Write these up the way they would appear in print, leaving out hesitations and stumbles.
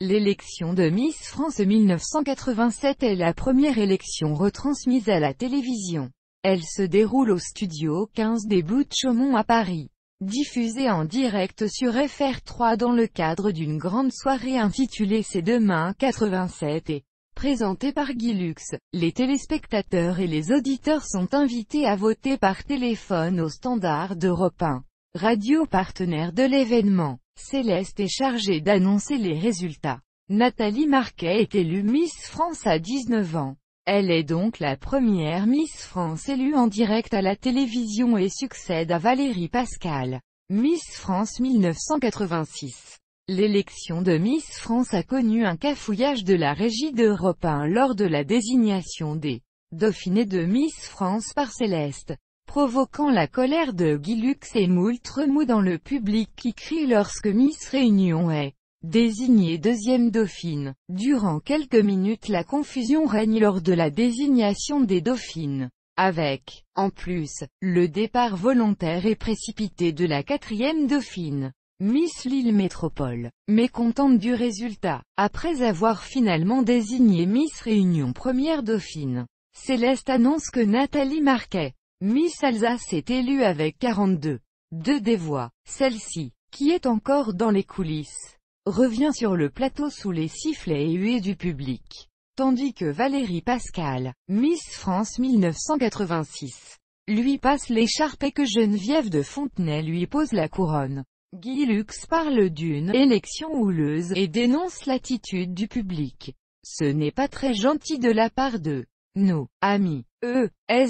L'élection de Miss France 1987 est la première élection retransmise à la télévision. Elle se déroule au studio 15 des Boues de Chaumont à Paris. Diffusée en direct sur FR3 dans le cadre d'une grande soirée intitulée C'est demain 87 et présentée par Guy Lux, les téléspectateurs et les auditeurs sont invités à voter par téléphone au standard d'Europe 1, radio partenaire de l'événement. Céleste est chargée d'annoncer les résultats. Nathalie Marquet est élue Miss France à 19 ans. Elle est donc la première Miss France élue en direct à la télévision et succède à Valérie Pascal. Miss France 1986. L'élection de Miss France a connu un cafouillage de la régie d'Europe 1 lors de la désignation des dauphinés de Miss France par Céleste, provoquant la colère de Guy Lux et moult remous dans le public qui crie lorsque Miss Réunion est désignée deuxième dauphine. Durant quelques minutes la confusion règne lors de la désignation des dauphines, avec, en plus, le départ volontaire et précipité de la quatrième dauphine, Miss Lille Métropole. Mécontente du résultat, après avoir finalement désigné Miss Réunion première dauphine, Céleste annonce que Nathalie Marquet, Miss Alsace est élue avec 42,2 des voix. Celle-ci, qui est encore dans les coulisses, revient sur le plateau sous les sifflets et huées du public. Tandis que Valérie Pascal, Miss France 1986, lui passe l'écharpe et que Geneviève de Fontenay lui pose la couronne. Guy Lux parle d'une élection houleuse et dénonce l'attitude du public. Ce n'est pas très gentil de la part de nos amis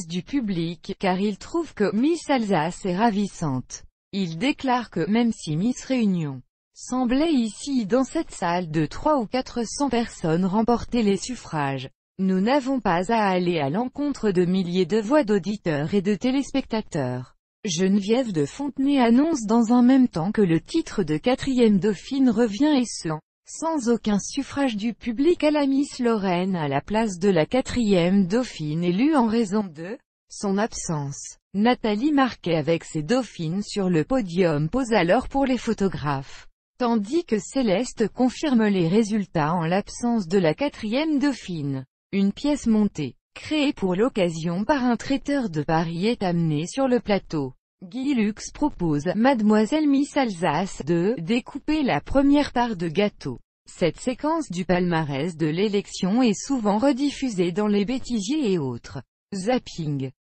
du public, car il trouve que Miss Alsace est ravissante. Il déclare que, même si Miss Réunion semblait ici dans cette salle de 300 ou 400 personnes remporter les suffrages, nous n'avons pas à aller à l'encontre de milliers de voix d'auditeurs et de téléspectateurs. Geneviève de Fontenay annonce dans un même temps que le titre de quatrième dauphine revient et ce, sans aucun suffrage du public à la Miss Lorraine à la place de la quatrième dauphine élue en raison de son absence. Nathalie Marquet avec ses dauphines sur le podium pose alors pour les photographes, tandis que Céleste confirme les résultats en l'absence de la quatrième dauphine. Une pièce montée, créée pour l'occasion par un traiteur de Paris est amenée sur le plateau. Guy Lux propose à Mademoiselle Miss Alsace de découper la première part de gâteau. Cette séquence du palmarès de l'élection est souvent rediffusée dans les bêtisiers et autres zappings.